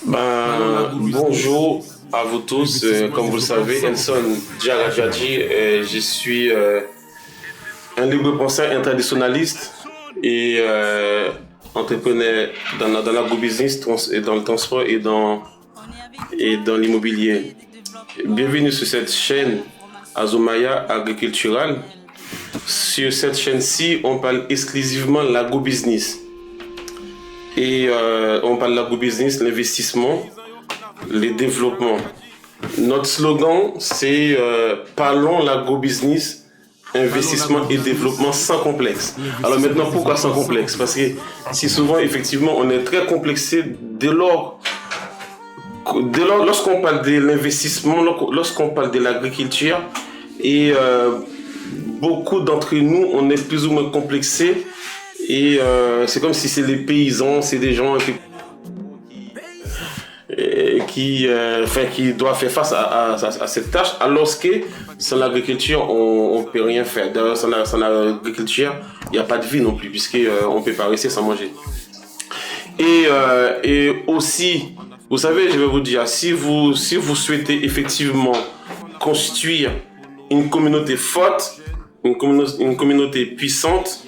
Bonjour à vous tous. Comme vous le savez, Enson Djarajadji, je suis un libre-penseur internationaliste et entrepreneur dans l'agro-business et dans le transport et dans l'immobilier. Bienvenue sur cette chaîne Azomaya Agricultural. Sur cette chaîne-ci, on parle exclusivement de l'agro-business. Et on parle de l'agro-business, l'investissement, le développement. Notre slogan, c'est parlons l'agro-business, investissement et développement sans complexe. Alors maintenant, pourquoi sans complexe? Parce que si souvent, effectivement, on est très complexé dès lors lorsqu'on parle de l'investissement, lorsqu'on parle de l'agriculture, et beaucoup d'entre nous, on est plus ou moins complexés. Et c'est comme si c'est les paysans, c'est des gens qui doivent faire face à cette tâche, alors que sans l'agriculture, on ne peut rien faire. D'ailleurs, sans l'agriculture, il n'y a pas de vie non plus, puisqu'on ne peut pas rester sans manger. Et aussi, vous savez, je vais vous dire, si vous souhaitez effectivement construire une communauté forte, une communauté puissante,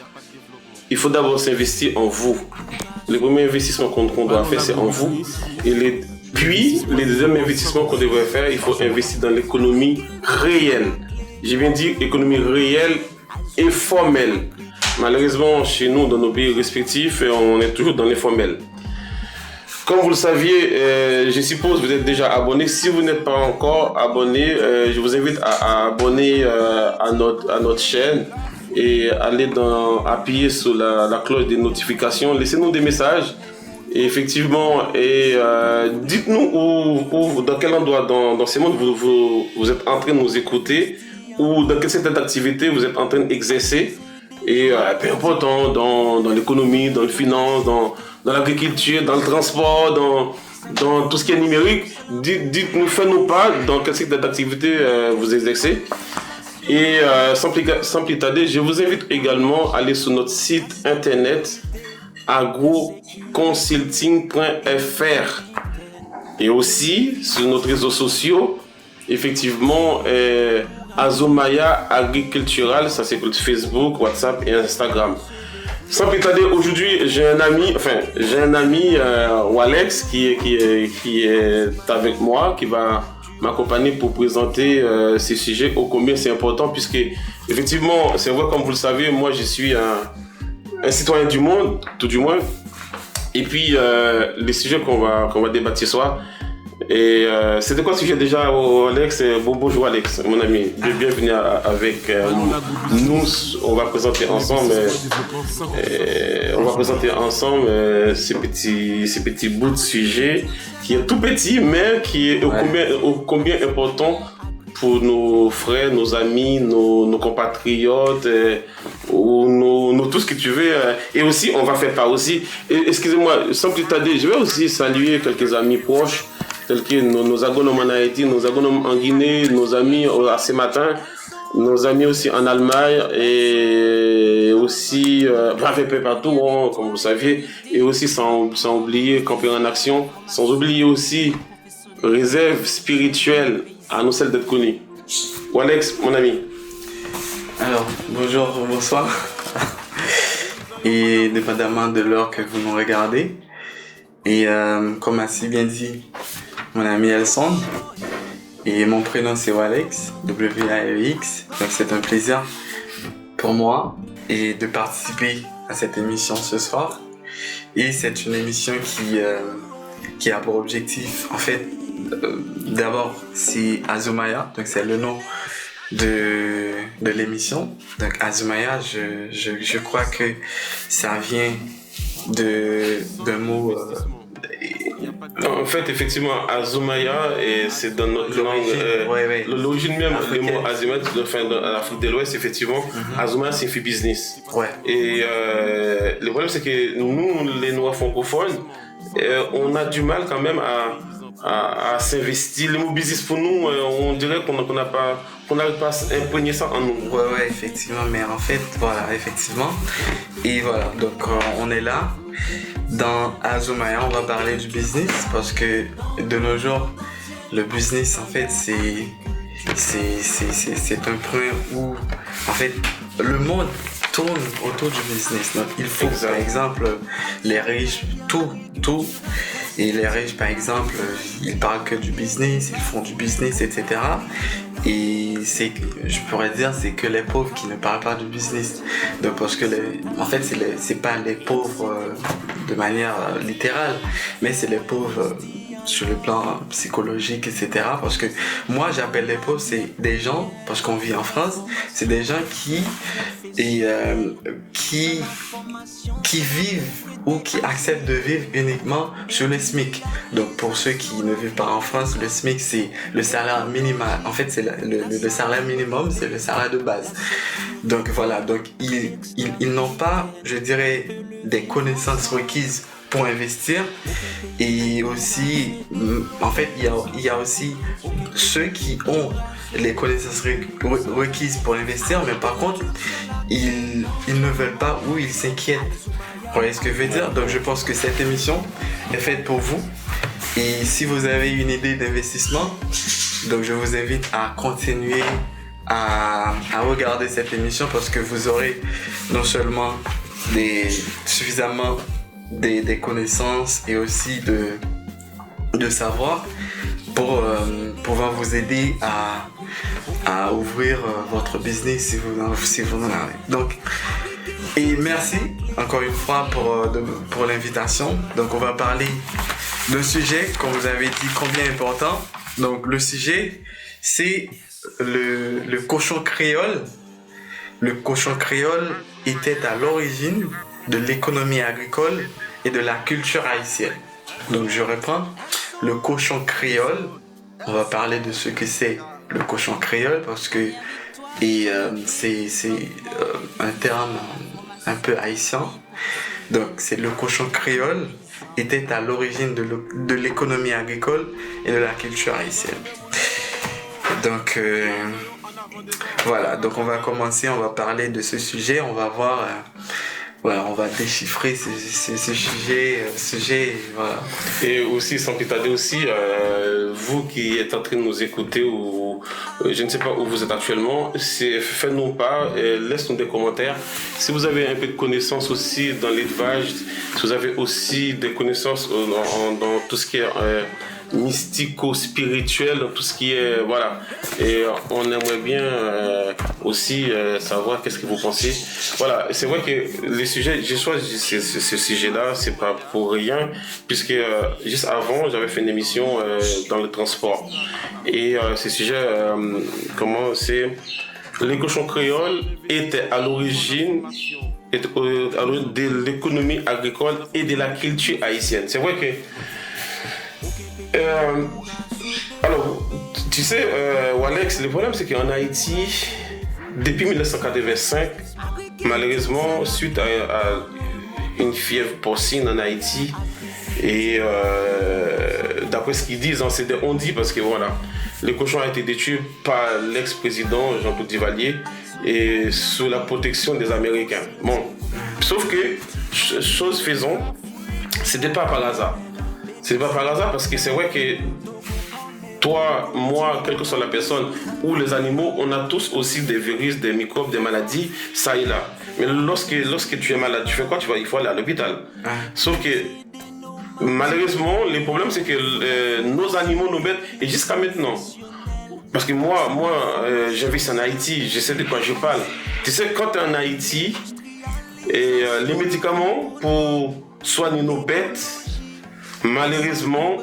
il faut d'abord s'investir en vous. Le premier investissement qu'on doit faire, c'est en vous. Puis, le deuxième investissement qu'on devrait faire, il faut investir dans l'économie réelle. J'ai bien dit économie réelle et formelle. Malheureusement, chez nous, dans nos pays respectifs, on est toujours dans l'informel. Comme vous le saviez, je suppose que vous êtes déjà abonné. Si vous n'êtes pas encore abonné, je vous invite à abonner à notre chaîne et appuyer sur la cloche des notifications. Laissez-nous des messages. Et effectivement, dites-nous dans quel endroit dans ce monde vous êtes en train de nous écouter ou dans quel secteur d'activité vous êtes en train d'exercer. Et peu importe, dans l'économie, dans le finance, dans l'agriculture, dans le transport, dans tout ce qui est numérique, dites-nous, faites-nous part dans quel secteur d'activité vous exercez. Et sans plus tarder, je vous invite également à aller sur notre site internet agroconsulting.fr et aussi sur nos réseaux sociaux, effectivement, Azomaya Agricultural, ça s'écoute Facebook, WhatsApp et Instagram. Sans plus tarder, aujourd'hui, j'ai un ami, Walex, qui est avec moi, qui va m'accompagner pour présenter ces sujets ô combien c'est important, puisque effectivement, c'est vrai, comme vous le savez, moi je suis un citoyen du monde, tout du moins. Et puis les sujets qu'on va débattre ce soir. Et c'était quoi le sujet déjà, Alex? Bonjour Alex, mon ami. Bienvenue avec nous. On va présenter ensemble ces petits bouts de sujet qui est tout petit, mais qui est ô combien important pour nos frères, nos amis, nos compatriotes, ou tout ce que tu veux. Et aussi, on va faire part aussi. Excusez-moi, sans plus tarder, je vais aussi saluer quelques amis proches, tels que nos agronomes en Haïti, nos agronomes en Guinée, nos amis à ce matin, nos amis aussi en Allemagne, et aussi un peu partout, comme vous saviez, et aussi sans oublier Camper en Action, sans oublier aussi Réserve Spirituelle à nous celle d'être connus. Alex, mon ami. Alors, bonjour, bonsoir. Et dépendamment de l'heure que vous nous regardez. Et comme a si bien dit mon ami Elson, et mon prénom c'est Walex, W-A-L-X. Donc c'est un plaisir pour moi et de participer à cette émission ce soir. Et c'est une émission qui a pour objectif, en fait, d'abord c'est Azomaya, donc c'est le nom de l'émission. Donc Azomaya, je crois que ça vient d'un mot en fait, effectivement, Azomaya, c'est dans notre langue, l'origine même du mot Azomaya, dans l'Afrique de l'Ouest, effectivement, Azomaya signifie business. Ouais. Et le problème, c'est que nous, les Noirs francophones, on a du mal quand même à s'investir. Le mot business pour nous, on dirait qu'on n'arrive pas à imprégner ça en nous. Ouais, effectivement, mais en fait, voilà, effectivement. Et voilà, donc on est là. Dans Azumaya, on va parler du business parce que de nos jours, le business, en fait, c'est un point où, en fait, le monde tourne autour du business. Donc, il faut, par exemple, les riches, tout. Et les riches, par exemple, ils parlent que du business, ils font du business, etc. Et je pourrais dire, c'est que les pauvres qui ne parlent pas du business. Donc, parce que, en fait, c'est pas les pauvres de manière littérale, mais c'est les pauvres sur le plan psychologique, etc. Parce que moi, j'appelle les pauvres, c'est des gens, parce qu'on vit en France, c'est des gens qui vivent ou qui acceptent de vivre uniquement sur le SMIC. Donc pour ceux qui ne vivent pas en France, le SMIC c'est le salaire minimal. En fait, c'est le salaire minimum, c'est le salaire de base. Donc voilà, donc ils n'ont pas, je dirais, des connaissances requises pour investir. Et aussi, en fait, il y a aussi ceux qui ont les connaissances requises pour investir, mais par contre, ils ne veulent pas ou ils s'inquiètent. Vous voyez ce que je veux dire? Donc je pense que cette émission est faite pour vous. Et si vous avez une idée d'investissement, donc je vous invite à continuer à regarder cette émission parce que vous aurez non seulement suffisamment des connaissances et aussi de savoir pour pouvoir vous aider à ouvrir votre business si vous en avez. Donc, et merci encore une fois pour l'invitation. Donc on va parler d'un sujet, comme vous avez dit, combien important. Donc le sujet, c'est le cochon créole. Le cochon créole était à l'origine de l'économie agricole et de la culture haïtienne. Donc je reprends, le cochon créole, on va parler de ce que c'est le cochon créole parce que c'est un terme un peu haïtien. Donc c'est le cochon créole était à l'origine de l'économie agricole et de la culture haïtienne. Donc voilà, donc on va commencer, on va parler de ce sujet, on va voir, on va déchiffrer ce sujet, voilà. Et aussi, sans plus tarder aussi, vous qui êtes en train de nous écouter ou je ne sais pas où vous êtes actuellement, faites-nous part, laissez-nous des commentaires. Si vous avez un peu de connaissances aussi dans l'élevage, si vous avez aussi des connaissances dans tout ce qui est mystico-spirituel, tout ce qui est voilà, et on aimerait bien aussi savoir qu'est-ce que vous pensez. Voilà, c'est vrai que les sujets, j'ai choisi ce sujet-là, c'est pas pour rien, puisque juste avant j'avais fait une émission dans le transport et ce sujet, comment c'est, les cochons créoles étaient à l'origine de l'économie agricole et de la culture haïtienne. C'est vrai que alors, tu sais, Walex, le problème c'est qu'en Haïti, depuis 1985, malheureusement, suite à une fièvre porcine en Haïti, et d'après ce qu'ils disent, on dit parce que voilà, le cochon a été détruit par l'ex-président Jean-Claude Duvalier et sous la protection des Américains. Bon, sauf que, chose faisant, c'était pas par hasard. C'est pas par hasard parce que c'est vrai que toi, moi, quelle que soit la personne ou les animaux, on a tous aussi des virus, des microbes, des maladies, ça et là. Mais lorsque tu es malade, tu fais quoi? Il faut aller à l'hôpital. Sauf que malheureusement, le problème c'est que nos animaux nous bêtent et jusqu'à maintenant. Parce que moi j'ai vécu en Haïti, je sais de quoi je parle. Tu sais, quand tu es en Haïti, les médicaments pour soigner nos bêtes, malheureusement,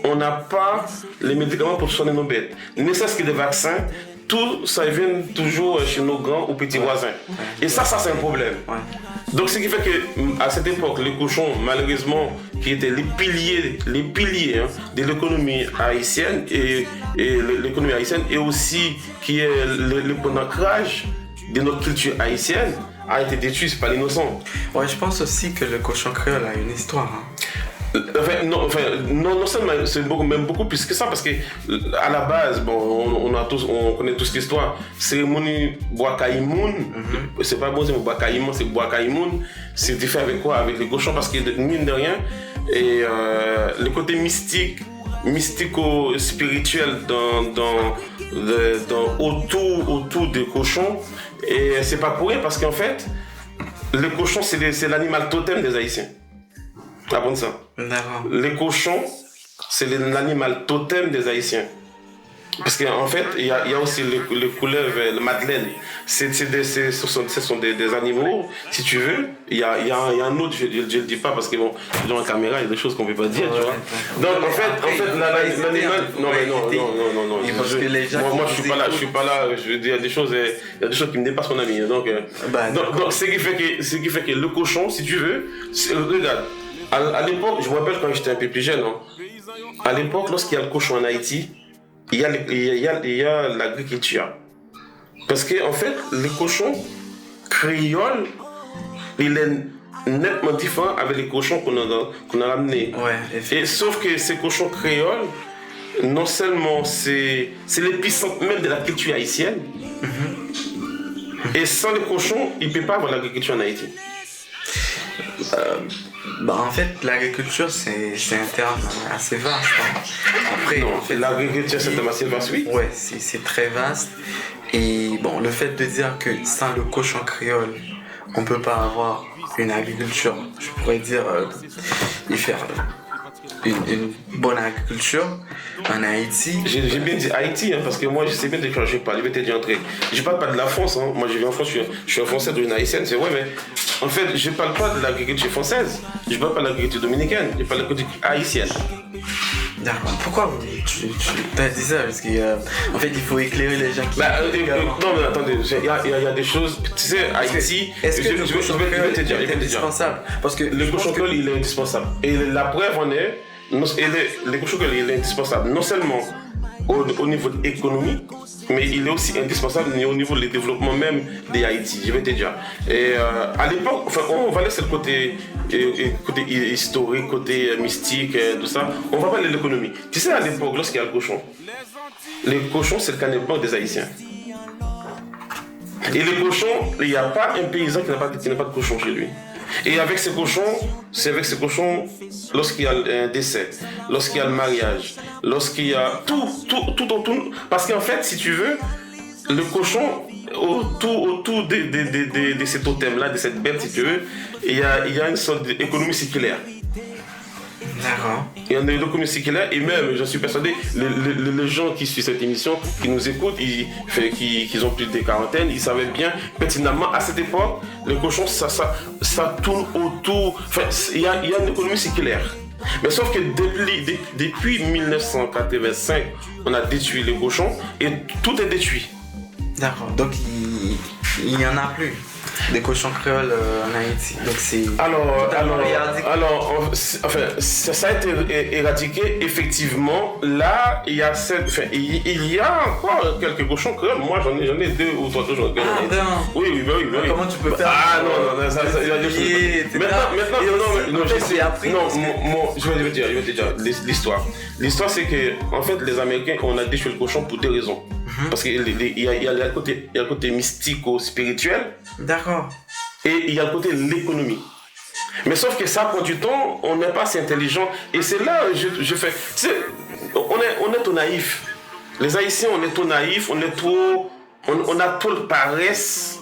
on n'a pas les médicaments pour soigner nos bêtes. Ne serait-ce que des vaccins, tout ça vient toujours chez nos grands ou petits voisins. Et ça c'est un problème. Donc ce qui fait qu'à cette époque, les cochons, malheureusement, qui étaient les piliers de l'économie haïtienne et l'économie haïtienne, et aussi qui est le point d'ancrage de notre culture haïtienne, a été détruit par l'innocent. Ouais, je pense aussi que le cochon créole a une histoire. Non seulement, c'est même beaucoup plus que ça, parce que à la base, bon, on connaît tous l'histoire. Cérémonie Boakaïmoun, c'est pas bon, c'est Boakaïmoun, c'est Boakaïmoun. c'était fait avec quoi? Avec les cochons, parce que mine de rien, et le côté mystique, mystico-spirituel autour des cochons, et c'est pas pour rien, parce qu'en fait, le cochon, c'est l'animal totem des Haïtiens. Apprendre ça. D'accord. Les cochons, c'est l'animal totem des Haïtiens. Parce qu'en fait, il y a aussi le couleuvre, le madeleine. Ce sont des animaux, si tu veux. Il y a un autre, je ne le dis pas parce que bon, dans la caméra, il y a des choses qu'on ne peut pas dire, tu vois. Donc en fait, l'animal. Non. Moi, je suis pas là. Je veux dire, il y a des choses qui me dépassent mon ami. Donc, ce qui fait que le cochon, si tu veux, regarde. À l'époque, je me rappelle quand j'étais un peu plus jeune, hein, à l'époque, lorsqu'il y a le cochon en Haïti, il y a l'agriculture. Parce qu'en fait, le cochon créole, il est nettement différent avec les cochons qu'on a ramenés. Ouais, et sauf que ces cochons créoles, non seulement c'est l'épicentre même de la culture haïtienne, et sans les cochons, il ne peut pas avoir l'agriculture en Haïti. En fait, l'agriculture, c'est un terme assez vaste. Hein. Après, non, en fait, l'agriculture, c'est un terme assez vaste, oui. Ouais, c'est très vaste. Et bon, le fait de dire que sans le cochon créole, on ne peut pas avoir une agriculture, je pourrais dire, y faire une bonne agriculture en Haïti. J'ai bien dit Haïti, hein, parce que moi, je sais bien de quoi je parle. Je vais te dire entrer. Je parle pas de la France. Hein. Moi, je viens en France, je suis un Français d'origine haïtienne, c'est vrai, mais en fait, je parle pas de l'agriculture française. Je parle pas de l'agriculture dominicaine. Je parle de l'agriculture haïtienne. D'accord. Pourquoi tu as dit ça? Parce qu'en fait, il faut éclairer les gens qui... non, mais attendez, il y a des choses... Tu sais, Haïti... Est-ce que le cochon créole est indispensable? Parce que le cochon créole, il est indispensable. Et la preuve en est... Le cochon créole, il est indispensable. Non seulement au niveau économique, mais il est aussi indispensable au niveau du développement même des Haïti, je vais te dire. Et à l'époque, enfin, on va laisser le côté historique, côté mystique, tout ça. On va parler de l'économie. Tu sais, à l'époque, lorsqu'il y a le cochon, c'est le carnet blanc des Haïtiens. Et les cochons, il n'y a pas un paysan qui n'a pas de cochon chez lui. Et avec ces cochons, c'est avec ces cochons, lorsqu'il y a un décès, lorsqu'il y a le mariage, lorsqu'il y a tout. Parce qu'en fait, si tu veux, le cochon, autour de ces totems-là, de cette bête, si tu veux, il y a une sorte d'économie circulaire. D'accord. Il y a une économie circulaire et même, j'en suis persuadé, les gens qui suivent cette émission, qui nous écoutent, qui ont plus de quarantaine, ils savaient bien pertinemment à cette époque, le cochon, ça tourne autour. Enfin, il y a une économie circulaire. Mais sauf que depuis 1985, on a détruit les cochons et tout est détruit. D'accord. Donc il n'y en a plus des cochons créoles en Haïti. Donc c'est ça a été éradiqué effectivement. Là, il y a encore quelques cochons créoles. Moi, j'en ai 2 ou 3 cochons créoles. Oui. Comment tu peux faire? Il y a des choses. Maintenant, je vais te dire l'histoire. L'histoire, c'est que en fait, les Américains, on a détruit le cochon pour 2 raisons. Parce qu'il y a le côté mystico-spirituel. D'accord. Et il y a le côté de l'économie. Mais sauf que ça prend du temps, on n'est pas assez intelligent. Et c'est là que je fais... Tu sais, on est trop naïf. Les Haïtiens, on est trop naïfs, on a trop de paresse.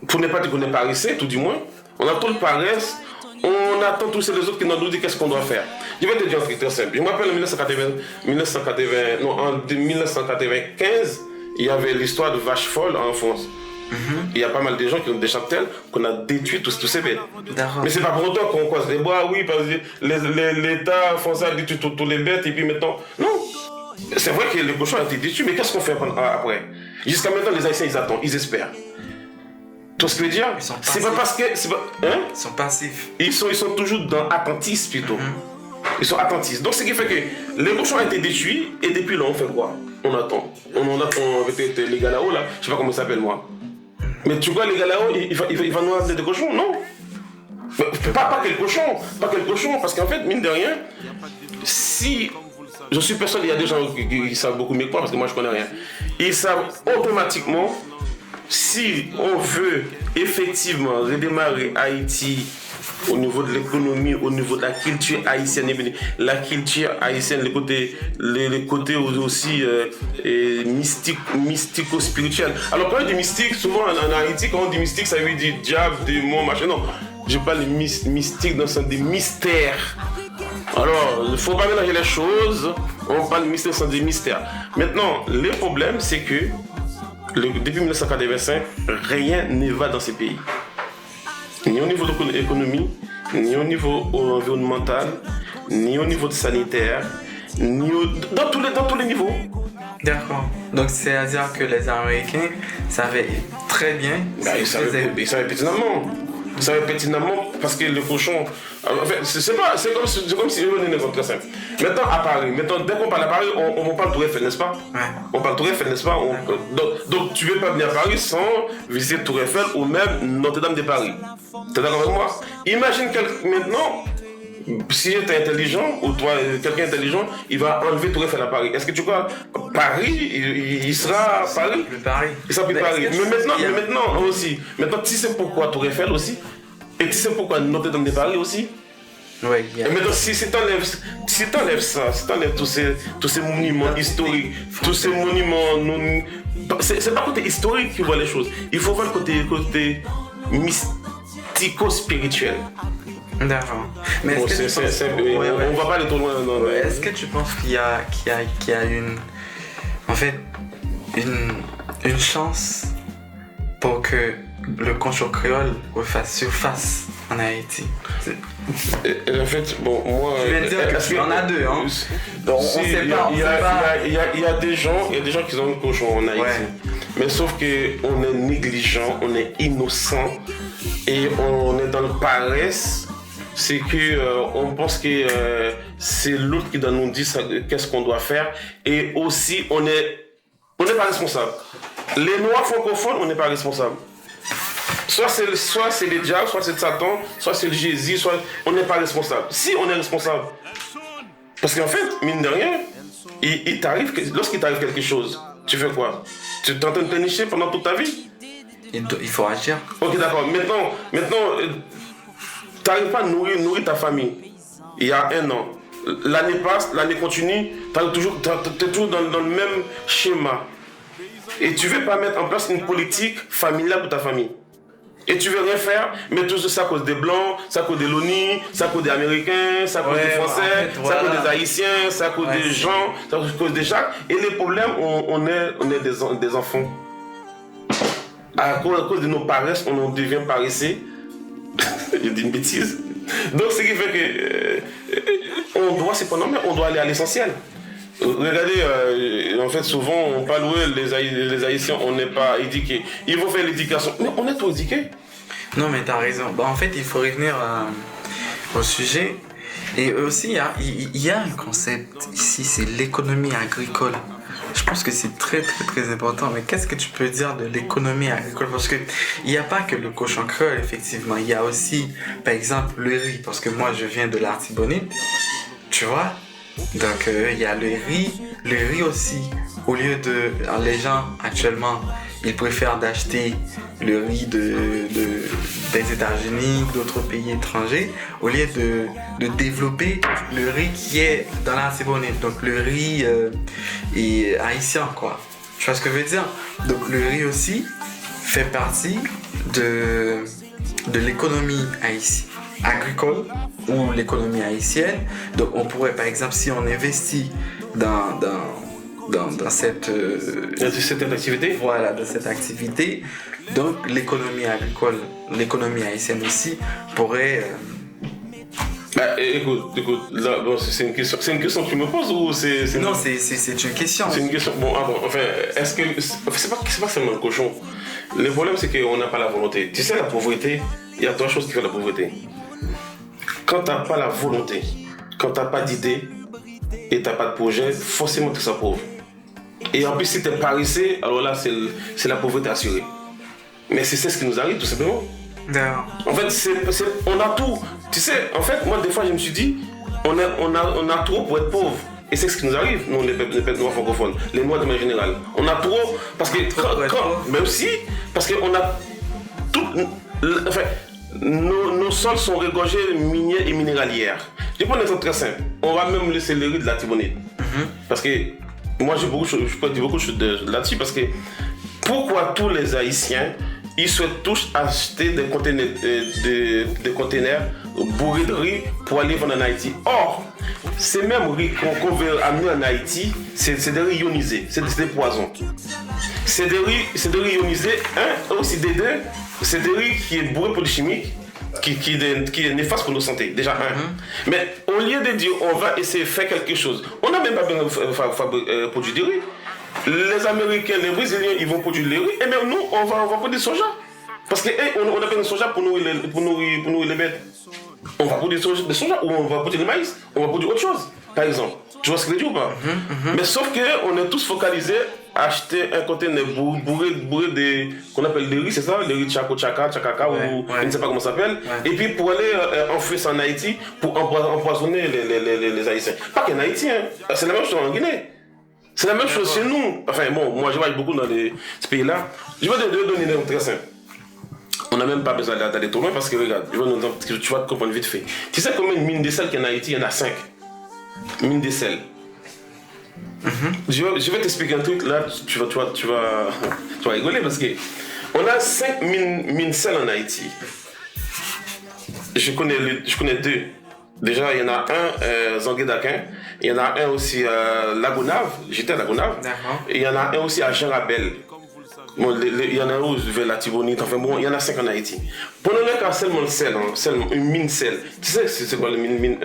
Pour ne pas dire qu'on est paresseux, tout du moins. On a trop de paresse. On attend tous les autres qui nous disent qu'est-ce qu'on doit faire. Je vais te dire un truc très simple. Je me rappelle en 1995, il y avait l'histoire de vache folle en France. Il y a pas mal de gens qui ont des cheptels qu'on a détruits tous ces bêtes. Mais c'est pas pour autant qu'on croise les bois, oui, parce que l'État français a détruit tous les bêtes et puis maintenant. Non! C'est vrai que les cochons ont été détruits, mais qu'est-ce qu'on fait après? Jusqu'à maintenant, les Haïtiens, ils attendent, ils espèrent. Tu vois ce que je veux dire? C'est pas parce que. Ils sont passifs. Ils sont toujours dans attentisme plutôt. Ils sont attentistes. Donc ce qui fait que les cochons ont été détruits et depuis là on fait quoi? On attend. On attend avec les gars là-haut là, je sais pas comment ils s'appellent moi. Mais tu vois les gars là-haut, il va nous amener des cochons, non? Pas quel cochon, parce qu'en fait, mine de rien, si. Je suis persuadé, il y a des gens qui savent beaucoup mieux que moi parce que moi je connais rien. Ils savent automatiquement si on veut effectivement redémarrer Haïti au niveau de l'économie, au niveau de la culture haïtienne, la culture haïtienne, les côtés aussi mystico-spirituel. Alors, quand on dit mystique, souvent en Haïti, quand on dit mystique, ça veut dire diable, démon, machin. Non, je parle de mystique dans le sens des mystères. Alors, il ne faut pas mélanger les choses. On parle de mystère sans des mystères. Maintenant, le problème, c'est que depuis 1985, rien ne va dans ces pays. Ni au niveau de l'économie, ni au niveau environnemental, ni au niveau sanitaire, dans tous les niveaux. D'accord. Donc, c'est-à-dire que les Américains savaient très bien. Ils savaient pertinemment. Ils savaient pertinemment parce que le cochon. En fait, c'est comme si je venais d'un exemple très simple. Maintenant, à Paris, dès qu'on parle à Paris, on parle Tour Eiffel, n'est-ce pas? Ouais. On parle Tour Eiffel, n'est-ce pas? Donc, tu ne veux pas venir à Paris sans visiter Tour Eiffel ou même Notre-Dame de Paris. Tu es d'accord avec moi? Imagine maintenant. Si tu es intelligent, ou toi, quelqu'un intelligent, il va enlever Tour Eiffel à Paris. Est-ce que tu crois Paris, il sera Paris? Il sera plus Paris. Mais maintenant aussi. Maintenant, tu sais pourquoi Tour Eiffel aussi? Et tu sais pourquoi Notre-Dame de Paris aussi? Oui. Et maintenant, si tu enlèves ça, si tu enlèves tous ces monuments historiques, tous ces monuments. C'est pas le côté historique qui voit les choses. Il faut voir le côté mystico-spirituel. D'accord. Mais bon, on va pas aller trop loin. Est-ce que tu penses qu'il y a une chance pour que le cochon créole refasse surface en Haïti? En fait, bon, moi. Je viens de dire qu'il y en a deux, hein. Donc, on sait pas. Il y a des gens qui ont le cochon en Haïti. Ouais. Mais sauf qu'on est négligent, on est innocent et on est dans le paresse. C'est que on pense que c'est l'autre qui doit nous dire qu'est-ce qu'on doit faire et aussi on n'est pas responsable. Les Noirs francophones, on n'est pas responsable. Soit c'est les diables, soit c'est Satan, soit c'est le Jésus, soit on n'est pas responsable. Si on est responsable, parce qu'en fait, mine de rien, lorsqu'il t'arrive quelque chose, tu fais quoi? Tu es en train de te nicher pendant toute ta vie? Il faut agir. Ok, d'accord. Maintenant. Tu n'arrives pas à nourrir ta famille. Il y a 1 an. L'année passe, l'année continue, tu es toujours dans le même schéma. Et tu ne veux pas mettre en place une politique familiale pour ta famille. Et tu ne veux rien faire, mais tout ça à cause des Blancs, ça à cause des l'ONU, ça à cause des Américains, ça à cause des Français, ça à cause des Haïtiens, ça à cause des gens, ça à cause des chaque. Et les problèmes, on est des enfants. À cause de nos paresses, on devient paresseux. Je dis une bêtise. Donc, ce qui fait que on doit aller à l'essentiel. Regardez, en fait, souvent, on parle, les Haïtiens, on n'est pas éduqués. Ils vont faire l'éducation. Mais on est trop éduqués. Non, mais t'as raison. En fait, il faut revenir au sujet. Et aussi, il y a un concept ici, c'est l'économie agricole. Je pense que c'est très très très important. Mais qu'est-ce que tu peux dire de l'économie agricole? Parce qu'il n'y a pas que le cochon créole, effectivement. Il y a aussi, par exemple, le riz. Parce que moi, je viens de l'Artibonite. Tu vois? Donc, il y a le riz. Le riz aussi. Au lieu de... Alors, les gens, actuellement, ils préfèrent d'acheter le riz des États-Unis, d'autres pays étrangers, au lieu de développer le riz qui est dans l'Artibonite. Donc le riz est haïtien, quoi. Tu vois ce que je veux dire? Donc le riz aussi fait partie de l'économie haïtienne, agricole ou l'économie haïtienne. Donc on pourrait, par exemple, si on investit dans cette activité. Voilà, dans cette activité. Donc l'économie agricole, l'économie haïtienne aussi pourrait... Écoute, là, bon, c'est une question que tu me poses ou c'est... Non, c'est une question. C'est une question. Enfin, est-ce que... C'est pas seulement le cochon. Le problème, c'est qu'on n'a pas la volonté. Tu sais, la pauvreté, il y a 3 choses qui font la pauvreté. Quand tu n'as pas la volonté, quand tu n'as pas d'idée et tu n'as pas de projet, forcément tu seras pauvre. Et en plus, si tu es paresseux, alors là, c'est la pauvreté assurée. Mais c'est ce qui nous arrive, tout simplement. En fait, on a tout. Tu sais, en fait, moi, des fois, je me suis dit, on a trop pour être pauvre. Et c'est ce qui nous arrive, nous, les peuples noirs francophones, les noirs de manière générale. On a trop, parce que mais aussi, parce qu'on a toute enfin, nos sols sont regorgés minières et minéralières. Je prends un exemple très simple. On va même laisser le riz de la Tibonite. Parce que moi, je peux dire beaucoup de choses là-dessus. Parce que pourquoi tous les Haïtiens ils souhaitent tous acheter des containers bourrés de riz pour aller vendre en Haïti. Or, ces mêmes riz qu'on veut amener en Haïti, c'est des riz ionisés, c'est des poisons. C'est des riz ionisés, aussi des deux, c'est des riz qui est bourré de produits chimiques, qui est néfaste pour nos santé, déjà Mais au lieu de dire on va essayer de faire quelque chose, on n'a même pas besoin de produire du riz. Les Américains, les Brésiliens, ils vont produire le riz, et même nous, on va produire du soja. Parce qu'on a besoin de soja pour nourrir les bêtes. On va produire du soja ou on va produire du maïs, on va produire autre chose, par exemple. Tu vois ce que je veux dire ou pas? Mais sauf qu'on est tous focalisés à acheter un conteneur bourré de qu'on appelle des riz, c'est ça? Les riz chakaka ou je ne sais pas comment ça s'appelle. Et puis pour aller enfouir ça en Haïti pour empoisonner les Haïtiens. Pas qu'en Haïti, c'est la même chose en Guinée. C'est la même chose chez nous. Enfin bon, moi je voyage beaucoup dans ces pays-là. Je vais te donner un exemple très simple. On n'a même pas besoin d'aller trop loin parce que regarde, tu vas te comprendre vite fait. Tu sais combien de mines de sel qu'il y en a en Haïti? Il y en a 5. Mines de sel. Je vais t'expliquer un truc là, tu vas rigoler parce que on a 5 mines de sel en Haïti. Je connais 2. Déjà, il y en a un Zangué-Daquin, il y en a un aussi à Lagonave, j'étais à Lagonave, et il y en a un aussi à Jean-Rabel. Bon, il y en a un vers la Tibonite, enfin bon, il y en a 5 en Haïti. Prenons le cas seulement le sel, seulement une mine sel. Tu sais, c'est quoi la mine,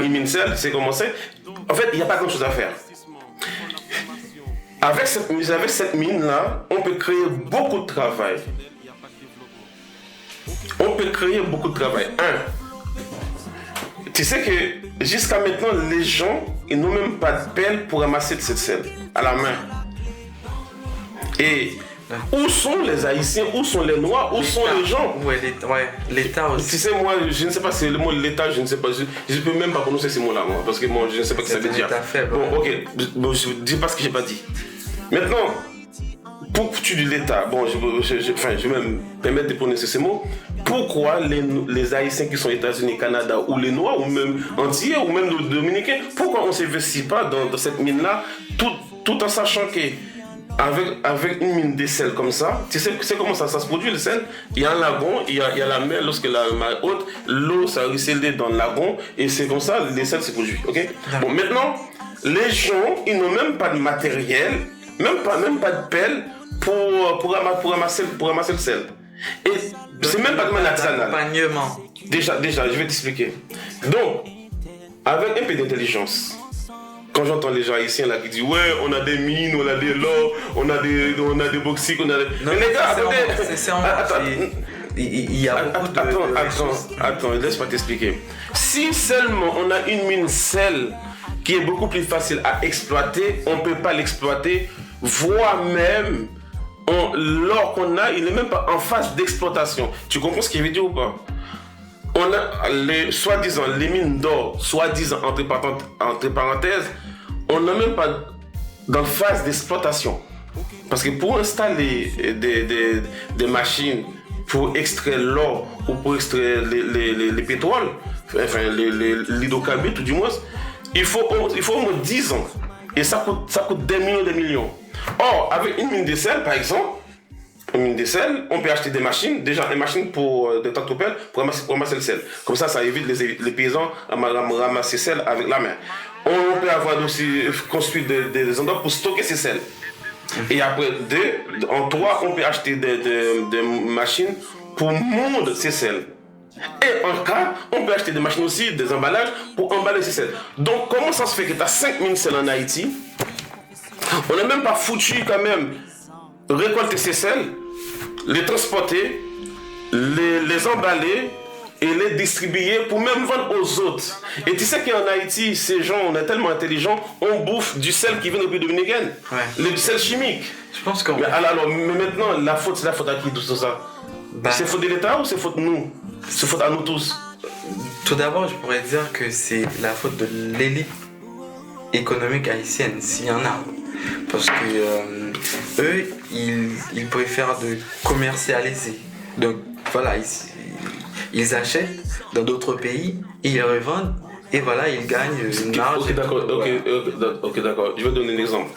une mine sel, c'est comment c'est. En fait, il n'y a pas grand chose à faire. Avec cette mine-là, on peut créer beaucoup de travail. Tu sais que jusqu'à maintenant, les gens, ils n'ont même pas de pelle pour ramasser de cette sel à la main. Et où sont les Haïtiens, où sont les Noirs, où sont les gens? L'État aussi. Tu sais, moi, je ne sais pas, c'est le mot de l'État, je ne sais pas, je ne peux même pas prononcer ces mots-là, moi, parce que moi, je ne sais pas ce que ça veut dire. Faible, bon, ok, je ne dis pas ce que je n'ai pas dit. Maintenant, pour tu dis l'État, bon, je vais me permettre de prononcer ces mots. Pourquoi les Haïtiens qui sont aux États-Unis, Canada, ou les Noirs, ou même Antillais, ou même les Dominicains, pourquoi on ne s'investit pas dans cette mine-là, tout en sachant que avec une mine de sel comme ça, tu sais comment ça se produit le sel? Il y a un lagon, il y a la mer, lorsque la mer haute, l'eau ça ruisselle dans le lagon, et c'est comme ça le sel se produit. Okay? Bon, maintenant, les gens, ils n'ont même pas de matériel, même pas de pelle pour ramasser le sel. Et c'est même pas de manière artisanale. Déjà, je vais t'expliquer. Donc, avec un peu d'intelligence, quand j'entends les gens haïtiens là qui disent ouais, on a des mines, on a des l'or, on a des bauxites, on a des... Non, mais les gars, il y a beaucoup de... Attends, laisse-moi t'expliquer. Si seulement on a une mine sel qui est beaucoup plus facile à exploiter, on ne peut pas l'exploiter, voire même l'or qu'on a, il n'est même pas en phase d'exploitation. Tu comprends ce qu'il veut dire ou pas? On a soi-disant les mines d'or, soi-disant entre parenthèses, on n'a même pas dans phase d'exploitation. Parce que pour installer des machines pour extraire l'or ou pour extraire les pétroles, enfin l'hydrocarbures tout du moins, il faut au moins 10 ans. Et ça coûte des millions. Or, avec une mine de sel, par exemple, on peut acheter des machines, déjà une machine pour des tractopelles pour ramasser le sel. Comme ça évite les paysans à ramasser le sel avec la main. On peut avoir aussi construit des endroits pour stocker ces sels. Et après, en 3, on peut acheter des machines pour moudre ces sels. Et en 4, on peut acheter des machines aussi, des emballages pour emballer ces sels. Donc, comment ça se fait que tu as 5000 sels en Haïti? On n'a même pas foutu quand même récolter ces sels, les transporter, les emballer et les distribuer pour même vendre aux autres. Et tu sais qu'en Haïti, ces gens, on est tellement intelligents, on bouffe du sel qui vient du pays dominicain, le sel chimique. Je pense qu'on... mais maintenant, c'est la faute à qui tout ça? C'est faute de l'État ou c'est faute de nous? C'est faute à nous tous? Tout d'abord, je pourrais dire que c'est la faute de l'élite économique haïtienne, s'il y en a. Parce que eux, ils préfèrent de commercialiser. Donc voilà, ils achètent dans d'autres pays, ils revendent et voilà, ils gagnent une marge. Ok, d'accord, ok, d'accord. Je vais donner un exemple.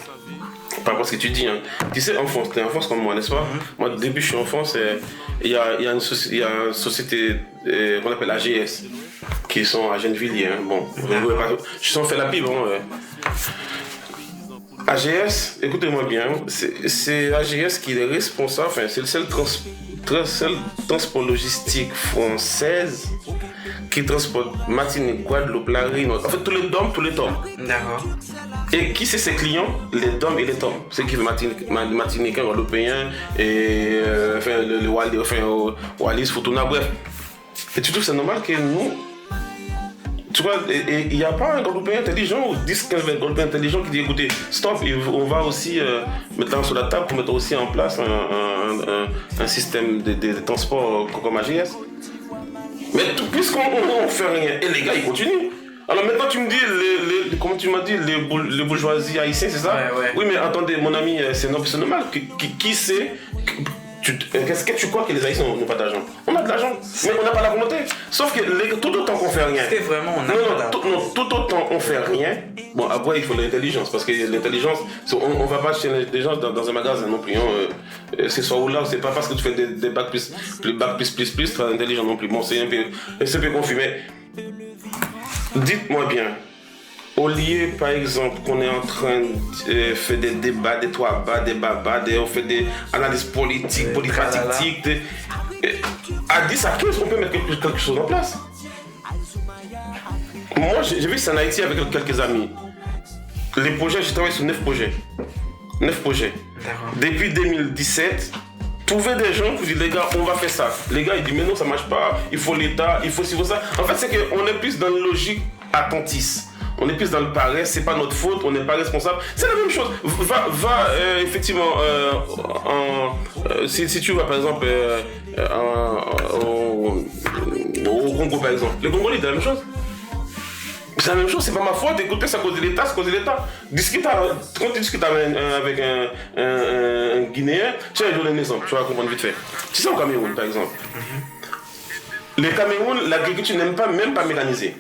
Par rapport à ce que tu dis, hein. Tu sais, en France, t'es en France comme moi, n'est-ce pas? Moi, au début, je suis en France, il y a une société qu'on appelle AGS, qui sont à Gennevilliers. Hein. Bon, je sens faire la pub. Hein, AGS, écoutez-moi bien, c'est AGS qui est responsable, enfin, c'est le seul transport logistique française qui transporte Martinique, Guadeloupe, La Réunion, en fait tous les DOM, tous les TOM. D'accord. Et qui c'est ses clients? Les DOM et les TOM. Ceux qui veulent Martiniquais, Guadeloupéens, et le Wallis, Futuna, bref. Et tu trouves c'est normal que nous, tu vois, il n'y a pas un Guadeloupéen intelligent ou 10-15 Guadeloupéens intelligents qui dit écoutez, stop, on va aussi mettre sur la table pour mettre aussi en place un système de transport comme AGS. Mais puisqu'on ne fait rien, et les gars ils continuent. Alors maintenant tu me dis, comme tu m'as dit, les bourgeoisies haïtiennes, c'est ça? Ouais. Oui mais attendez mon ami, c'est normal, qui sait qu'est-ce que tu crois que les Haïtiens n'ont pas d'argent? On a de l'argent, mais on n'a pas la volonté. Sauf que tout autant qu'on fait rien. C'est vraiment on a tout autant on fait rien. Bon après il faut l'intelligence parce que l'intelligence, on va pas acheter l'intelligence dans un magasin non plus. C'est soit ou là, c'est pas parce que tu fais des bacs plus, tu es intelligent non plus. Bon c'est un peu confus mais dites-moi bien. Au lieu, par exemple, qu'on est en train de faire des débats, des toits bas, des bas bas, on fait des analyses politiques, polypathiques, à 10 à 15, on peut mettre quelque chose en place. Moi, j'ai vu ça en Haïti avec quelques amis. Les projets, j'ai travaillé sur 9 projets. 9 projets. Depuis 2017, trouver des gens qui disent les gars, on va faire ça. Les gars, ils disent mais non, ça marche pas, il faut l'État, il faut ci, il faut ça. En fait, c'est qu'on est plus dans une logique attentiste. On est plus dans le paresse, c'est pas notre faute, on n'est pas responsable. C'est la même chose. Va effectivement, si tu vas par exemple au Congo par exemple, les Congolais c'est la même chose. C'est la même chose, c'est pas ma faute, écoutez, c'est à cause de l'État, c'est à cause de l'État. Quand tu discutes avec un Guinéen, tiens, je donne un exemple, tu vas comprendre vite fait. Tu sais au Cameroun par exemple, le Cameroun, l'agriculture n'aime pas même pas mécanisée.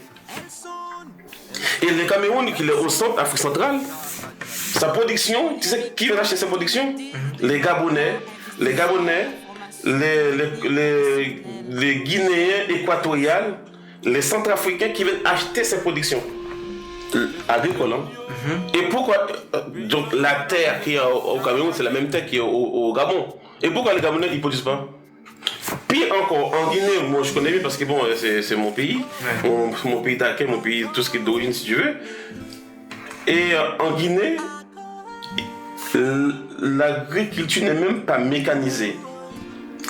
Et le Cameroun, qui est au centre, Afrique centrale, sa production, tu sais qui vient acheter sa production? Les Gabonais, les Guinéens équatoriaux, les Centrafricains qui viennent acheter sa production agricole. Hein? Et pourquoi? Donc la terre qui est au Cameroun, c'est la même terre qui est au Gabon. Et pourquoi les Gabonais ils ne produisent pas? Pire encore, en Guinée, moi je connais mieux parce que bon, c'est mon pays, mon pays d'accueil, mon pays, tout ce qui est d'origine si tu veux. Et en Guinée, l'agriculture n'est même pas mécanisée.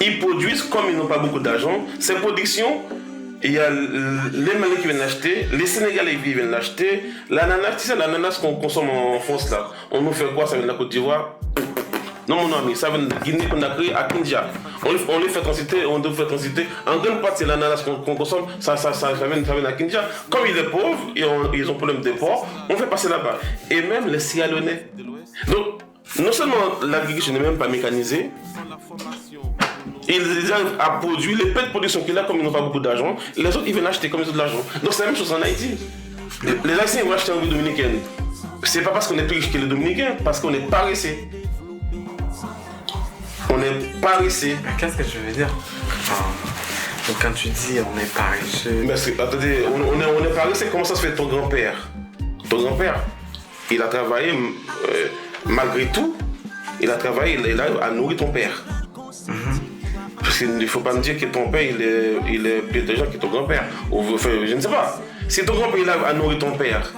Ils produisent, comme ils n'ont pas beaucoup d'argent, ces productions, il y a les Maliens qui viennent l'acheter, les Sénégalais qui viennent l'acheter, l'ananas, tu sais l'ananas qu'on consomme en France là, on nous fait quoi? Ça vient de la Côte d'Ivoire? Non mon ami, ça vient de Guinée qu'on a créé à Kindia. On les fait transiter, on doit faire transiter. En grande partie, l'ananas qu'on consomme, ça vient à Kindia. Comme il est pauvre, et ils ont problème de port, on fait passer là-bas. Et même les Sierra Leonais. Donc, non seulement l'agriculture n'est même pas mécanisée, ils arrivent à produire les peu de production qu'il a, comme ils n'ont pas beaucoup d'argent, les autres ils viennent acheter comme ils ont de l'argent. Donc c'est la même chose en Haïti. Les Haïtiens vont acheter en République dominicaine. C'est pas parce qu'on est plus riche que les Dominicains, parce qu'on est paresseux. On est paresseux. Qu'est-ce que je veux dire? Donc quand tu dis on est paresseux... Mais attendez, on est paresseux, comment ça se fait ton grand-père? Ton grand-père, il a travaillé, malgré tout, il a travaillé, il arrive à nourrir ton père. Parce qu'il ne faut pas me dire que ton père il est plus intelligent que ton grand-père. Enfin, je ne sais pas. Si ton grand-père il arrive à nourrir ton père,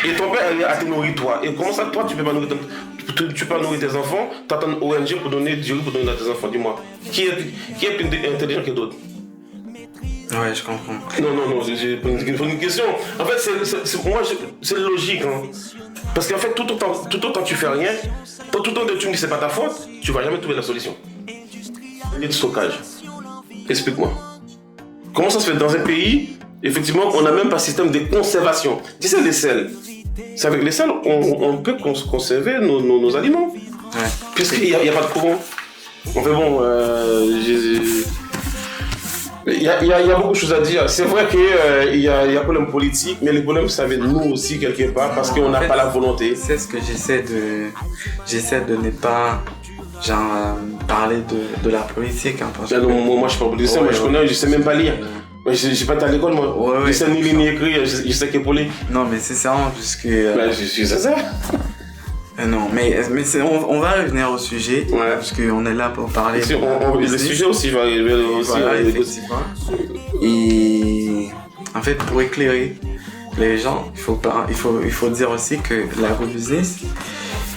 et ton père arrive à te nourrir toi, et comment ça toi tu peux pas nourrir tu peux nourrir tes enfants, tu attends une ONG pour donner du riz pour donner à tes enfants, dis-moi. Qui est plus intelligent que d'autres? Ouais, je comprends. Non, j'ai une question. En fait, c'est logique. Hein. Parce qu'en fait, tout autant tu fais rien, tout autant tu me dis c'est pas ta faute, tu vas jamais trouver la solution. De stockage. Explique-moi. Comment ça se fait dans un pays, effectivement, on n'a même pas de système de conservation. Tu sais, les sels. C'est avec les sels, on peut conserver nos aliments. Ouais. Puisqu'il n'y a pas de courant. Enfin bon, Il y a beaucoup de choses à dire. C'est vrai qu'il y a un problème politique, mais le problème, ça vient de nous aussi, quelque part, parce qu'on n'a pas la volonté. C'est ce que j'essaie de ne pas parler de la politique. Hein, parce que... non, moi, je ne suis pas politicien, moi, je ne sais même pas lire. Je n'ai pas été à l'école, moi. Je sais ni lire ni écrire, je sais que pour lire. Non, mais c'est ça, puisque... je suis ça. Non, mais on va revenir au sujet, parce qu'on est là pour parler. Le sujet aussi va arriver aussi. Voilà, effectivement. Et en fait, pour éclairer les gens, il faut dire aussi que l'agrobusiness,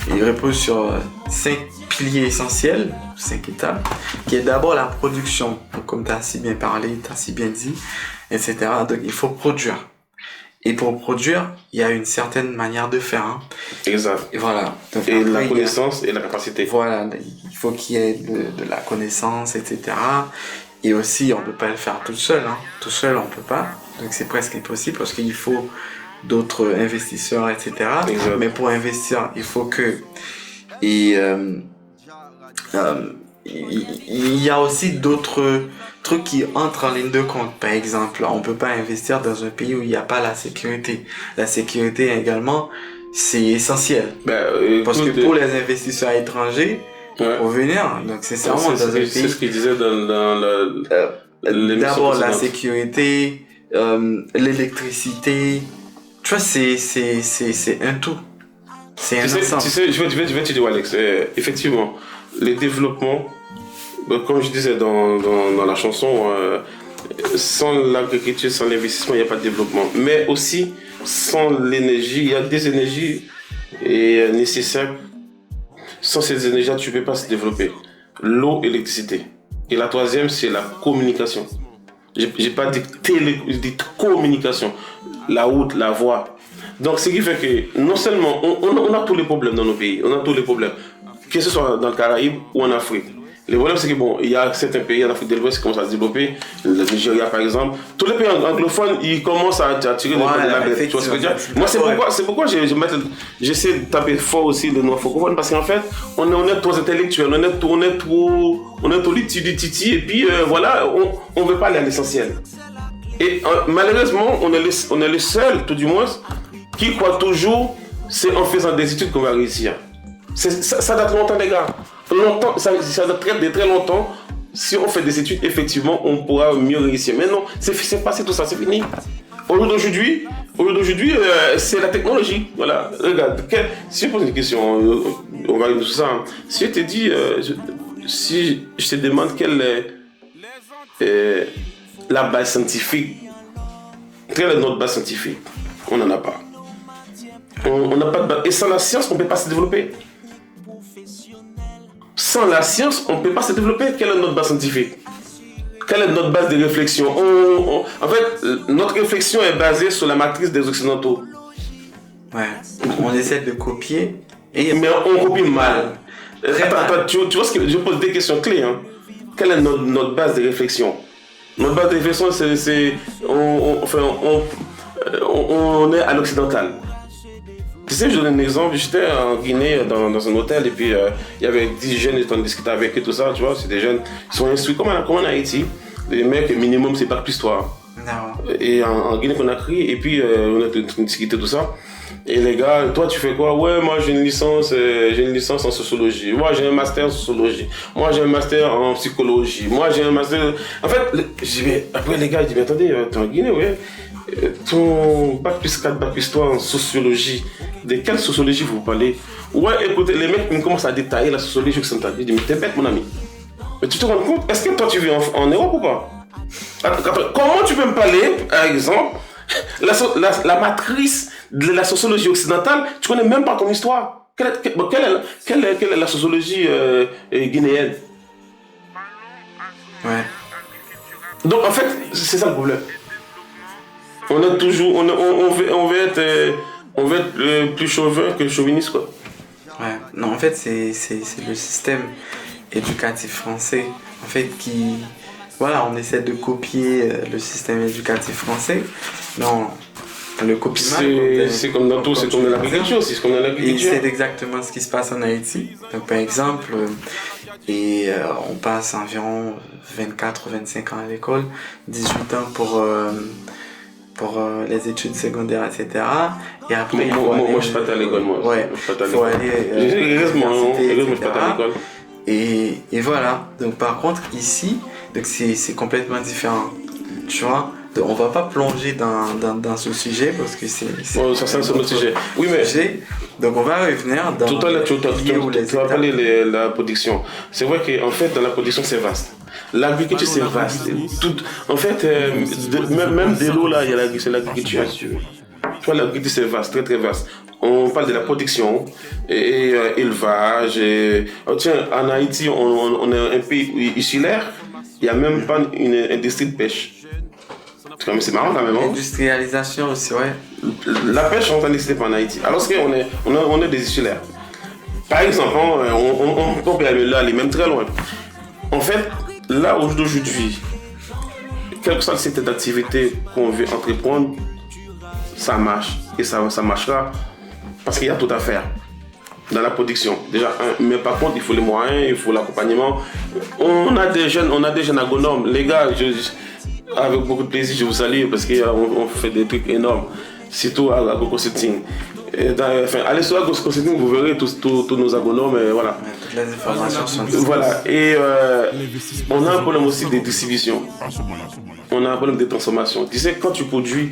il repose sur 5 piliers essentiels, 5 étapes, qui est d'abord la production. Donc, comme tu as si bien parlé, tu as si bien dit, etc. Donc, il faut produire. Et pour produire, il y a une certaine manière de faire. Hein. Exact. Et voilà. Donc, et après, la connaissance et la capacité. Voilà, il faut qu'il y ait de la connaissance, etc. Et aussi, on ne peut pas le faire tout seul. Hein. Tout seul, on ne peut pas. Donc c'est presque impossible parce qu'il faut d'autres investisseurs, etc. Exact. Mais pour investir, il faut que... Et il y a aussi d'autres trucs qui entrent en ligne de compte. Par exemple, on ne peut pas investir dans un pays où il n'y a pas la sécurité. La sécurité également, c'est essentiel. Parce que pour les investisseurs étrangers, pour venir, donc c'est vraiment dans un pays... C'est ce qu'il disait dans d'abord la sécurité, l'électricité, tu vois, c'est un tout. C'est un ensemble. Tu sais, je vais te dire, Alex, effectivement, les développements, comme je disais dans la chanson, sans l'agriculture, sans l'investissement, il n'y a pas de développement. Mais aussi, sans l'énergie, il y a des énergies nécessaires. Sans ces énergies, tu ne peux pas se développer. L'eau et l'électricité. Et la troisième, c'est la communication. J'ai pas dit j'ai dit communication. La route, la voie. Donc, ce qui fait que non seulement on a tous les problèmes dans nos pays, on a tous les problèmes, que ce soit dans le Caraïbe ou en Afrique. Le problème, c'est que il y a certains pays en Afrique de l'Ouest qui commencent à se développer, le Nigeria par exemple. Tous les pays anglophones, ils commencent à tirer les points de la bête. Tu vois ce que je veux dire? Moi, c'est pourquoi j'essaie de taper fort aussi le noir francophone, parce qu'en fait, on est trop intellectuel, on est trop titi, et puis voilà, on veut pas aller à l'essentiel. Et malheureusement, on est les seuls, tout du moins, qui croient toujours c'est en faisant des études qu'on va réussir. Ça date longtemps, les gars. Longtemps, ça date très longtemps. Si on fait des études, effectivement, on pourra mieux réussir. Mais non, c'est passé tout ça, c'est fini. Au jour d'aujourd'hui, c'est la technologie. Voilà. Regarde, si je pose une question, on va arriver tout ça. Hein. Si je te dis, si je te demande quelle est la base scientifique, quelle est notre base scientifique? On n'en a pas. On n'a pas de base. Et sans la science, on ne peut pas se développer. Sans la science, on ne peut pas se développer. Quelle est notre base scientifique? Quelle est notre base de réflexion? En fait, notre réflexion est basée sur la matrice des Occidentaux. Ouais. On essaie de copier. Mais on copie mal. Attends, tu vois ce que je pose des questions clés. Hein. Quelle est notre base de réflexion? Notre base de réflexion, on est à l'occidental. Tu sais, je donne un exemple, j'étais en Guinée dans un hôtel et puis il y avait 10 jeunes, et on discutait avec eux, tout ça, tu vois, c'est des jeunes qui sont instruits comme en Haïti. Les mecs, minimum, c'est Bac plus 3. Non. Et en Guinée, qu'on a crié, et puis on a discuté tout ça. Et les gars, toi, tu fais quoi? Ouais, moi, j'ai une licence en sociologie. Moi, j'ai un master en sociologie. Moi, j'ai un master en psychologie. Moi, j'ai un master... En fait, après, les gars, ils disent, mais attendez, t'es en Guinée, ouais. Ton Bac plus 4, Bac plus 3 en sociologie, de quelle sociologie vous parlez? Ouais, écoutez, les mecs ils commencent à détailler la sociologie occidentale. Ils disent, mais t'es bête, mon ami. Mais tu te rends compte? Est-ce que toi, tu vis en Europe ou pas? Comment tu peux me parler, par exemple, la matrice de la sociologie occidentale, tu connais même pas ton histoire? Quelle est la sociologie guinéenne? Ouais. Donc, en fait, c'est ça le problème. On est toujours, on veut être plus chauvin que chauviniste, quoi. Ouais. Non, en fait, c'est le système éducatif français, en fait, qui... Voilà, on essaie de copier le système éducatif français. Non, le copie mal. C'est comme dans tout, c'est comme dans l'agriculture aussi, c'est comme dans l'agriculture. Et c'est exactement ce qui se passe en Haïti. Donc, par exemple, Et on passe environ 24-25 ans à l'école, 18 ans pour les études secondaires, etc. Et après, moi, je suis pas à l'école, moi. Ouais, il faut aller heureusement, je suis pas à l'école. Et voilà. Donc par contre, ici, donc c'est complètement différent. Tu vois? Donc, on va pas plonger dans ce sujet parce que c'est ça c'est notre sujet. Oui, mais donc on va revenir dans tout à l'heure tu as parlé de la production. C'est vrai qu'en fait dans la production c'est vaste. L'agriculture c'est vaste. En fait même dès l'eau là, c'est l'agriculture. Tu vois, l'agriculture c'est vaste, très très vaste. On parle de la production et élevage. Tiens, en Haïti, on est un pays insulaire. Il n'y a même pas une industrie de pêche. C'est marrant quand même. Hein? Industrialisation aussi, ouais. La pêche, on n'existe pas en Haïti. Alors qu'on est des insulaires. Par exemple, on peut aller même très loin. En fait, là aujourd'hui, quel que soit le secteur d'activité qu'on veut entreprendre, ça marche. Et ça marchera parce qu'il y a tout à faire dans la production. Déjà, mais par contre, il faut les moyens, il faut l'accompagnement. On a des jeunes agronomes. Les gars, avec beaucoup de plaisir, je vous salue parce qu'on fait des trucs énormes, surtout à AgroConsulting. Allez sur AgroConsulting, vous verrez tous nos agronomes. Voilà. Toutes les informations sont disponibles. Voilà. Et on a un problème aussi de distribution. On a un problème de transformation. Tu sais, quand tu produis,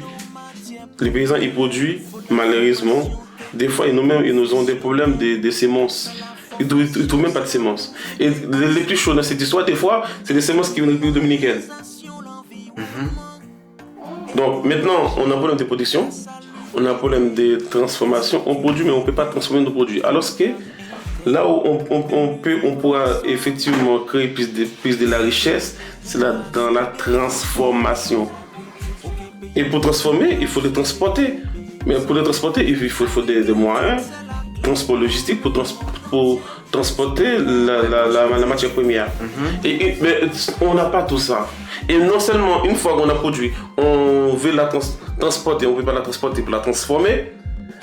les paysans ils produisent, malheureusement, des fois ils nous ont des problèmes de semences. Ils ne trouvent même pas de semences. Et les plus chauds dans cette histoire, des fois, c'est des semences qui viennent de République dominicaine. Donc maintenant, on a un problème de production, on a un problème de transformation. On produit, mais on ne peut pas transformer nos produits. Alors que là où on pourra effectivement créer plus de la richesse, c'est dans la transformation. Et pour transformer, il faut les transporter. Mais pour les transporter, il faut des moyens, transport logistique pour transporter la matière première. Mais on n'a pas tout ça. Et non seulement, une fois qu'on a produit, on veut la transporter, on ne peut pas la transporter pour la transformer,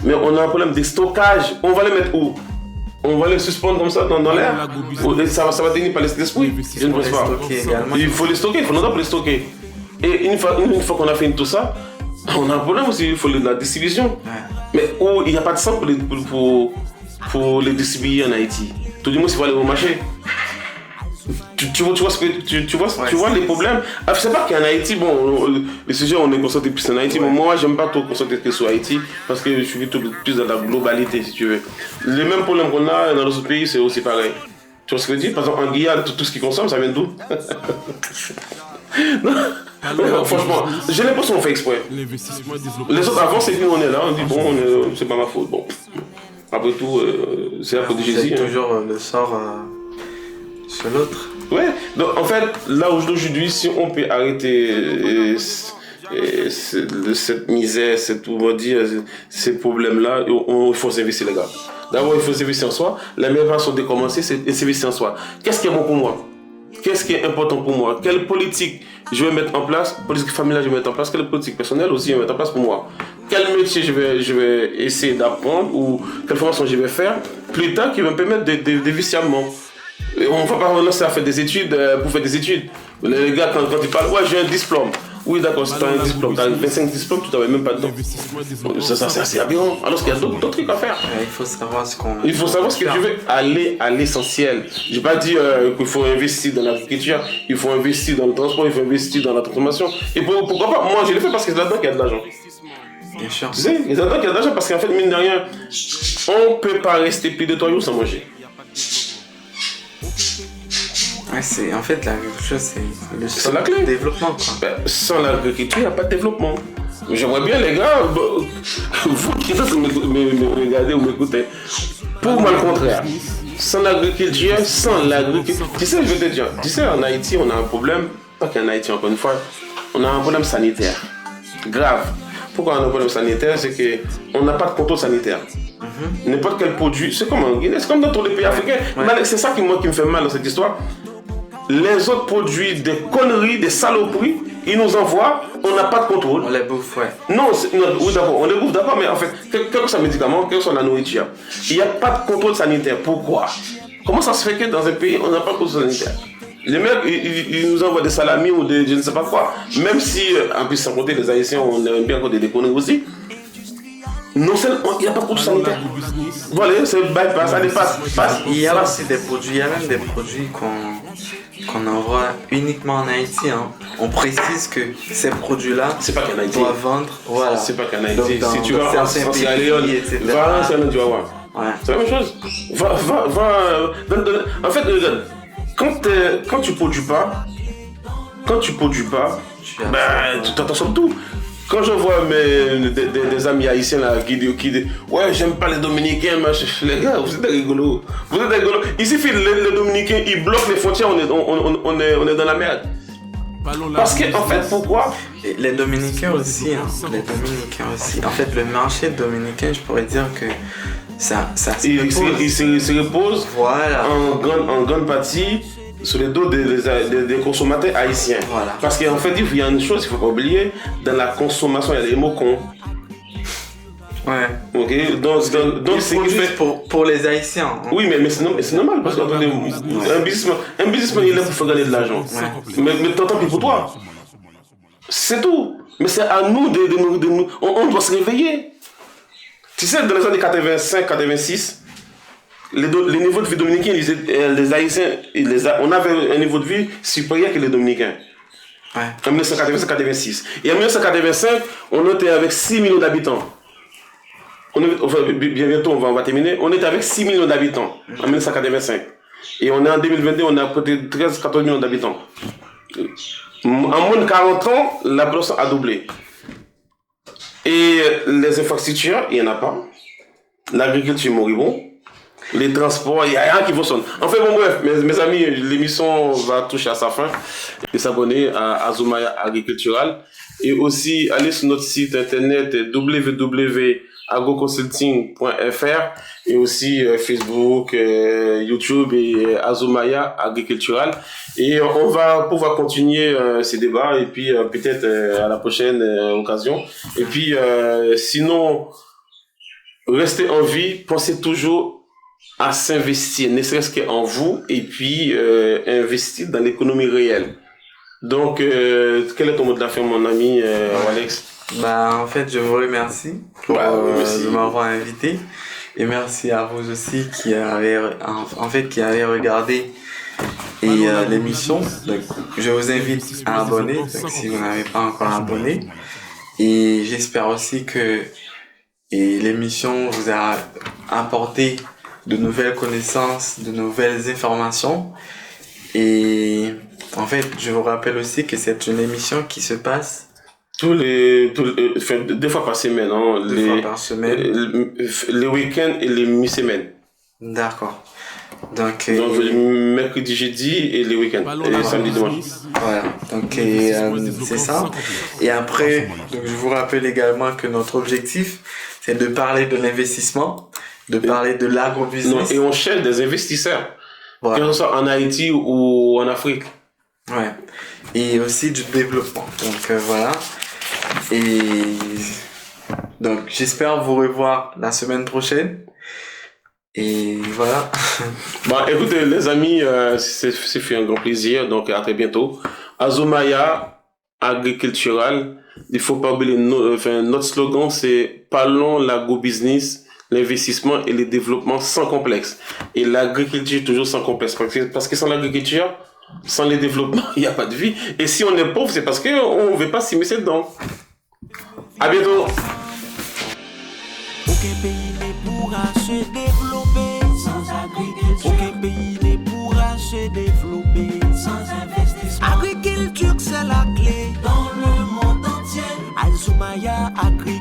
mais on a un problème de stockage. On va les mettre où? On va les suspendre comme ça dans l'air? Ça va tenir par l'esprit? Je ne pense pas. Il faut les stocker, il faut longtemps pour les stocker. Et une fois qu'on a fini tout ça, on a un problème aussi, il faut la distribution. Mais où il n'y a pas de sang pour les distribuer en Haïti. Tout le monde, il faut aller au marché. Tu vois les problèmes. C'est pas qu'en Haïti, bon, le sujet on est concentré plus en Haïti, mais moi j'aime pas trop concentrer que sur Haïti parce que je suis plus dans la globalité si tu veux. Les mêmes problèmes qu'on a dans d'autres pays, c'est aussi pareil. Tu vois ce que je veux dire? Par exemple en Guyane, tout ce qu'ils consomment, ça vient d'où? Non, franchement, j'ai l'impression qu'on fait exprès. Les autres avant, c'est que nous on est là, on dit bon, c'est pas ma faute. Bon. Après tout, c'est la faute de Jésus. C'est toujours le sort sur l'autre. Ouais, donc en fait, là aujourd'hui, si on peut arrêter cette misère, ces problèmes-là, il faut s'investir, les gars. D'abord, il faut s'investir en soi. La meilleure façon de commencer, c'est s'investir en soi. Qu'est-ce qui est bon pour moi? Qu'est-ce qui est important pour moi? Quelle politique je vais mettre en place? Politique familiale, je vais mettre en place. Quelle politique personnelle aussi, je vais mettre en place pour moi? Quel métier je vais essayer d'apprendre ou quelle formation je vais faire plus tard qui va me permettre de vivre sciemment. On ne va pas lancer à faire des études pour faire des études. Les gars, quand ils parlent, ouais, j'ai un diplôme. Oui, d'accord, si tu as un diplôme, tu as 25 diplômes, tu n'avais même pas dedans. Ça c'est assez aberrant. Alors qu'il y a d'autres trucs à faire. Il faut savoir ce qu'on. Il faut savoir ce que tu veux. Aller à l'essentiel. Je n'ai pas dit qu'il faut investir dans l'agriculture, il faut investir dans le transport, il faut investir dans la transformation. Et pourquoi pas? Moi, je le fais parce que c'est là-dedans qu'il y a de l'argent. Bien sûr. Tu sais, c'est là-dedans qu'il y a de l'argent parce qu'en fait, mine de rien, on ne peut pas rester plus de 3 jours sans manger. Ouais, en fait, l'agriculture, c'est la clé. Du développement. Quoi. Sans l'agriculture, il n'y a pas de développement. J'aimerais bien, les gars, vous qui me regardez ou m'écoutez, pour moi le contraire. Sans l'agriculture, tu sais, je vais te dire, tu sais, en Haïti, on a un problème, pas qu'en Haïti, encore une fois, on a un problème sanitaire. Grave. Pourquoi on a un problème sanitaire? C'est qu'on n'a pas de contrôle sanitaire. N'importe quel produit, c'est comme en Guinée, c'est comme dans tous les pays africains. Ouais. C'est ça qui me fait mal dans cette histoire. Les autres produits des conneries, des saloperies, ils nous envoient, on n'a pas de contrôle. On les bouffe, ouais. Non, oui d'accord, on les bouffe d'accord, mais en fait, quel que soit le médicament, quel que soit la nourriture, il n'y a pas de contrôle sanitaire. Pourquoi? Comment ça se fait que dans un pays, on n'a pas de poste sanitaire? Les mecs, ils nous envoient des salamis ou des je ne sais pas quoi. Même si, en plus, sans compter les Haïtiens, on aime bien compter des conneries aussi. Non seulement, il n'y a pas de poste sanitaire. Voilà, c'est bypass, ça dépasse. Il y a aussi des produits, il y a même des produits qu'on envoie uniquement en Haïti. Hein. On précise que ces produits-là c'est pas qu'en Haïti. Doivent vendre. Voilà. C'est pas qu'en Haïti. Donc, si tu vas en Sierra Leone, va en Sierra Leone, tu vas voir. Ouais. C'est la même chose. En fait, regarde, quand tu produis pas, tu t'en sors tout. Quand je vois des amis haïtiens là, qui disent ouais, j'aime pas les Dominicains, les gars, vous êtes des rigolos. Il suffit les Dominicains, ils bloquent les frontières, on est dans la merde. Parce que, en fait, pourquoi? Les Dominicains aussi, hein. Les Dominicains aussi. En fait, le marché dominicain, je pourrais dire que ça il se repose voilà. en grande partie sur les dos des consommateurs haïtiens. Voilà. Parce qu'en fait, il y a une chose qu'il ne faut pas oublier, dans la consommation, il y a des mots cons. Ouais. Ok, donc c'est fait pour les Haïtiens. Hein. Oui, mais c'est normal parce qu'un businessman il est là pour faire gagner de l'argent. Ouais. Mais tant pis pour toi. C'est tout. Mais c'est à nous de nous. On doit se réveiller. Tu sais, dans les années 85-86, les niveaux de vie dominicains, les Haïtiens, on avait un niveau de vie supérieur que les Dominicains. Ouais. En 1985-86. Et en 1985, on était avec 6 millions d'habitants. Bientôt, on va terminer. On était avec 6 millions d'habitants en 1985. Et on est en 2022, on a peut-être 13-14 millions d'habitants. En moins de 40 ans, la population a doublé. Et les infrastructures, il n'y en a pas. L'agriculture est moribond. Les transports, il n'y a rien qui fonctionne. Enfin bon bref, mes amis, l'émission va toucher à sa fin. Et s'abonner à Azumaya Agricultural. Et aussi aller sur notre site internet www.agroconsulting.fr et aussi Facebook, YouTube et Azumaya Agricultural. Et on va pouvoir continuer ces débats et puis peut-être à la prochaine occasion. Et puis sinon, restez en vie, pensez toujours à s'investir, ne serait-ce qu'en vous, et puis investir dans l'économie réelle. Donc, quel est ton mot de la fin, mon ami Alex? En fait, je vous remercie pour de m'avoir invité. Et merci à vous aussi qui avez regardé l'émission. Donc, je vous invite à abonner, donc, si vous n'avez pas encore abonné. Et j'espère aussi que l'émission vous a apporté de nouvelles connaissances, de nouvelles informations. Et en fait, je vous rappelle aussi que c'est une émission qui se passe deux fois par semaine. Hein, deux fois par semaine. Les week-ends et les mi-semaines. D'accord. Donc mercredi, jeudi et les week-ends. Et samedi, dimanche. Voilà. Donc c'est ça. Et après, donc, je vous rappelle également que notre objectif, c'est de parler de l'investissement, de parler de l'agrobusiness. Et on cherche des investisseurs. Voilà. Que ce soit en Haïti ou en Afrique. Ouais. Et aussi du développement. Donc voilà. Et donc j'espère vous revoir la semaine prochaine. Et voilà. Écoutez les amis, c'est fait un grand plaisir. Donc à très bientôt. Azumaya Agricultural. Il faut pas oublier notre slogan, c'est parlons l'agrobusiness, l'investissement et le développement sans complexe. Et l'agriculture toujours sans complexe. Parce que sans l'agriculture, sans le développement, il n'y a pas de vie. Et si on est pauvre, c'est parce qu'on ne veut pas s'immiscer dedans. À bientôt. Aucun pays ne pourra se développer sans agriculture. Aucun pays ne pourra se développer sans investissement. Agriculture, c'est la clé dans le monde entier. Azumaya Agriculture.